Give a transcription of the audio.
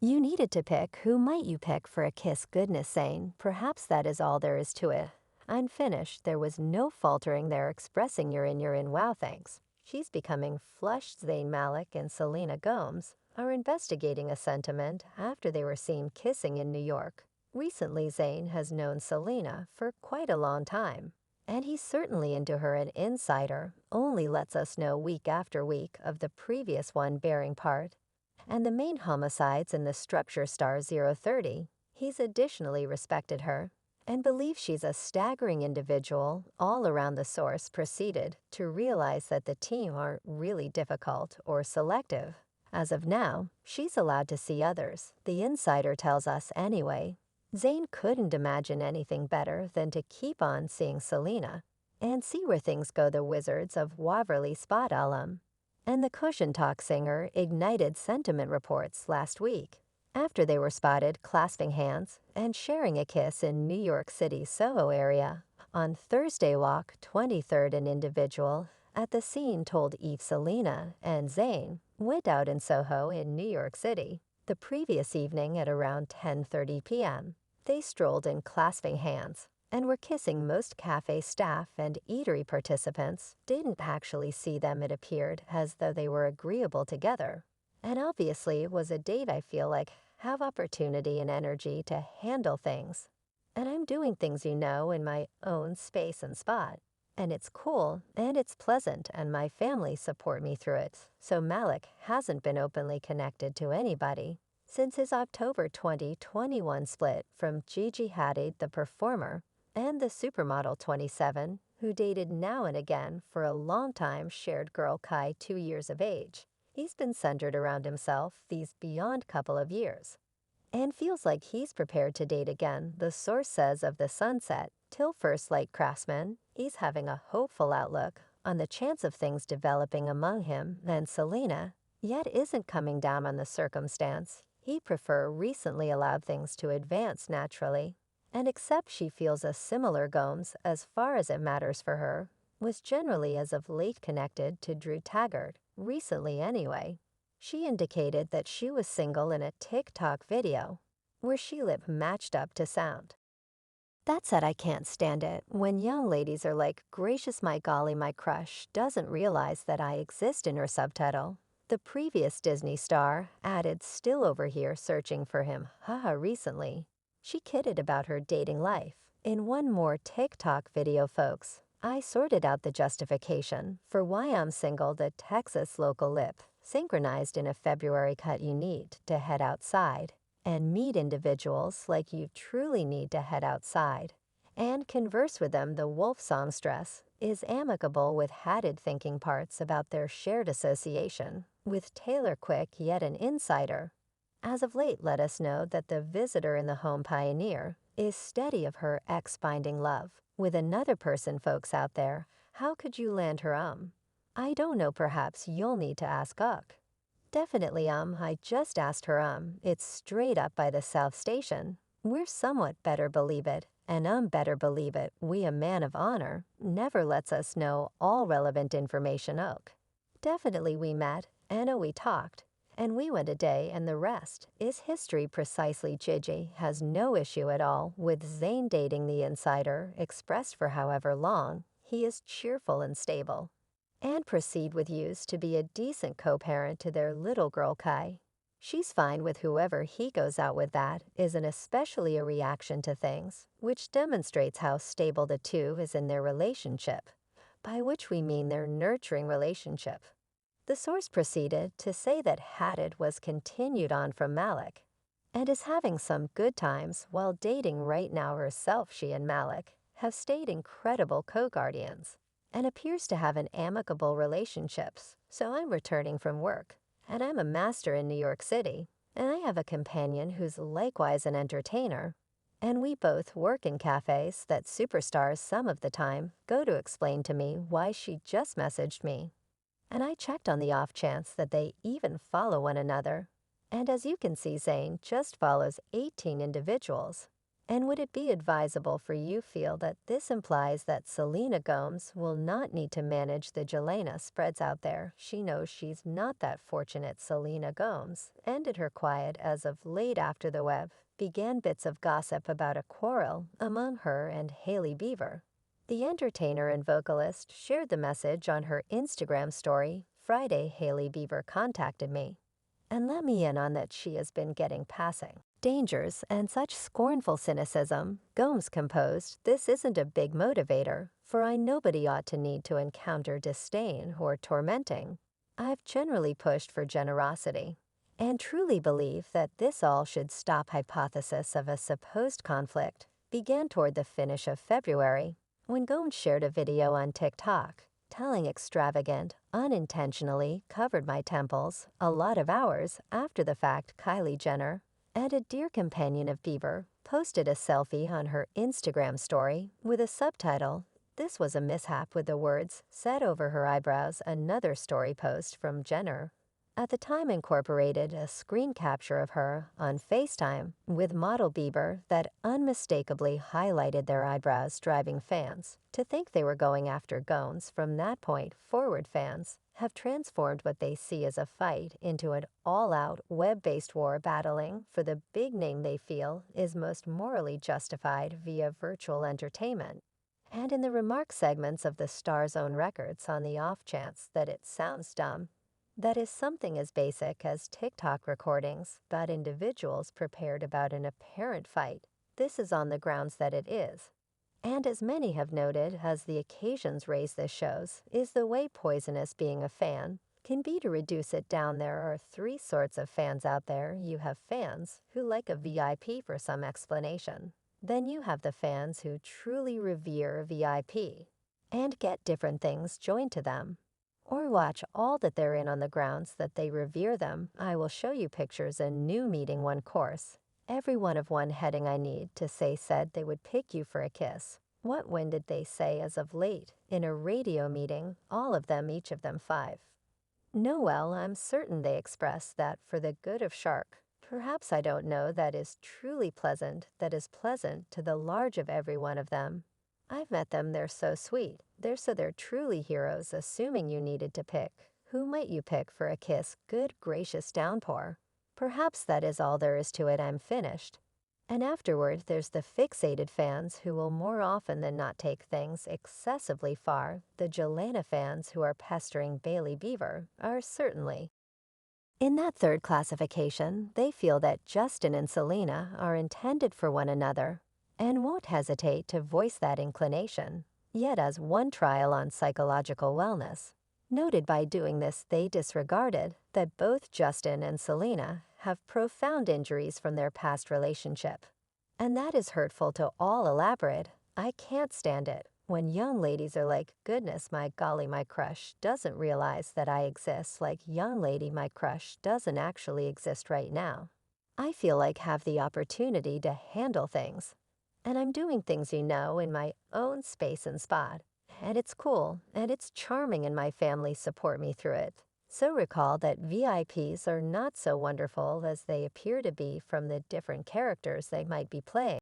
You needed to pick. Who might you pick for a kiss? Goodness, Zane. Perhaps that is all there is to it. Unfinished, there was no faltering there expressing you're in. Wow, thanks. She's becoming flushed. Zayn Malik and Selena Gomez are investigating a sentiment after they were seen kissing in New York. Recently, Zayn has known Selena for quite a long time. And he's certainly into her. An insider only lets us know week after week of the previous one bearing part and the main homicides in the structure star 030. He's additionally respected her and believes she's a staggering individual. All around the source proceeded to realize that the team aren't really difficult or selective. As of now, she's allowed to see others, the insider tells us anyway. Zayn couldn't imagine anything better than to keep on seeing Selena and see where things go. The Wizards of Waverly Spot alum and the Cushion Talk singer ignited sentiment reports last week after they were spotted clasping hands and sharing a kiss in New York City's Soho area. On Thursday Walk 23rd, an individual at the scene told Eve Selena and Zayn went out in Soho in New York City the previous evening at around 10:30 p.m. They strolled in clasping hands and were kissing. Most cafe staff and eatery participants didn't actually see them. It appeared as though they were agreeable together. And obviously it was a date. I feel like have opportunity and energy to handle things. And I'm doing things, in my own space and spot. And it's cool and it's pleasant and my family support me through it. So Malik hasn't been openly connected to anybody since his October 2021 split from Gigi Hadid, the performer, and the supermodel 27, who dated now and again for a long time, shared girl Kai, 2 years of age. He's been centered around himself these beyond couple of years and feels like he's prepared to date again. The source says of the sunset till first light craftsman, he's having a hopeful outlook on the chance of things developing among him and Selena, yet isn't coming down on the circumstance. He'd prefer recently allowed things to advance naturally and accept she feels a similar Gomes as far as it matters for her, was generally as of late connected to Drew Taggart, recently anyway. She indicated that she was single in a TikTok video where she lip matched up to sound. That said, I can't stand it when young ladies are like, gracious my golly, my crush doesn't realize that I exist in her subtitle. The previous Disney star added, still over here searching for him, haha. Recently, she kidded about her dating life. In one more TikTok video, folks, I sorted out the justification for why I'm single. The Texas local lip synchronized in a February cut. You need to head outside and meet individuals like you truly need to head outside and converse with them. The wolf songstress is amicable with Hadid, thinking parts about their shared association with Taylor Quick, yet an insider as of late let us know that the visitor in the home pioneer is steady of her ex finding love with another person. Folks out there, how could you land her? I don't know, perhaps you'll need to ask Uck. Definitely. I just asked her. It's straight up by the South Station. We're somewhat better believe it, and better believe it, we a man of honor never lets us know all relevant information. Oak. Definitely we met, and we talked, and we went a day, and the rest is history. Precisely. Gigi has no issue at all with Zayn dating the insider, expressed for however long he is cheerful and stable, and proceed with use to be a decent co-parent to their little girl Kai. She's fine with whoever he goes out with. That isn't especially a reaction to things, which demonstrates how stable the two is in their relationship, by which we mean their nurturing relationship. The source proceeded to say that Hadid was continued on from Malik and is having some good times while dating right now herself. She and Malik have stayed incredible co-guardians and appears to have an amicable relationships. So I'm returning from work, and I'm a master in New York City, and I have a companion who's likewise an entertainer, and we both work in cafes that superstars some of the time go to. Explain to me why she just messaged me, and I checked on the off chance that they even follow one another. And as you can see, Zayn just follows 18 individuals And would it be advisable for you feel that this implies that Selena Gomes will not need to manage the Jelena spreads out there? She knows she's not that fortunate. Selena Gomes ended her quiet as of late after the web began bits of gossip about a quarrel among her and Hailey Bieber. The entertainer and vocalist shared the message on her Instagram story Friday. Hailey Bieber contacted me and let me in on that she has been getting passing dangers and such scornful cynicism. Gomes composed, "This isn't a big motivator, for I nobody ought to need to encounter disdain or tormenting. I've generally pushed for generosity and truly believe that this all should stop." Hypothesis of a supposed conflict began toward the finish of February when Gomes shared a video on TikTok telling extravagant, unintentionally covered my temples a lot of hours after the fact. Kylie Jenner, and a dear companion of Bieber, posted a selfie on her Instagram story with a subtitle, "This was a mishap," with the words set over her eyebrows. Another story post from Jenner at the time incorporated a screen capture of her on FaceTime with model Bieber that unmistakably highlighted their eyebrows, driving fans to think they were going after Gomes. From that point forward, fans have transformed what they see as a fight into an all-out web-based war battling for the big name they feel is most morally justified via virtual entertainment. And in the remark segments of the star's own records, on the off chance that it sounds dumb, that is something as basic as TikTok recordings about individuals prepared about an apparent fight. This is on the grounds that it is. And as many have noted, as the occasions raise this shows, is the way poisonous being a fan can be. To reduce it down, there are three sorts of fans out there. You have fans who like a VIP for some explanation. Then you have the fans who truly revere VIP and get different things joined to them, or watch all that they're in on the grounds that they revere them. I will show you pictures in new meeting one course. Every one of one heading I need to say said they would pick you for a kiss. What when did they say as of late? In a radio meeting, all of them, each of them five. No, well, I'm certain they express that for the good of shark. Perhaps I don't know that is truly pleasant, that is pleasant to the large of every one of them. I've met them, they're so sweet. They're truly heroes. Assuming you needed to pick, who might you pick for a kiss? Good gracious downpour. Perhaps that is all there is to it. I'm finished. And afterward, there's the fixated fans who will more often than not take things excessively far. The Jelena fans who are pestering Hailey Bieber are certainly in that third classification. They feel that Justin and Selena are intended for one another and won't hesitate to voice that inclination. Yet, as one trial on psychological wellness noted, by doing this they disregarded that both Justin and Selena have profound injuries from their past relationship. And that is hurtful to all. Elaborate. I can't stand it when young ladies are like, "Goodness, my golly, my crush doesn't realize that I exist." Like, young lady, my crush doesn't actually exist right now. I feel like have the opportunity to handle things. And I'm doing things, in my own space and spot. And it's cool, and it's charming, and my family support me through it. So recall that VIPs are not so wonderful as they appear to be from the different characters they might be playing.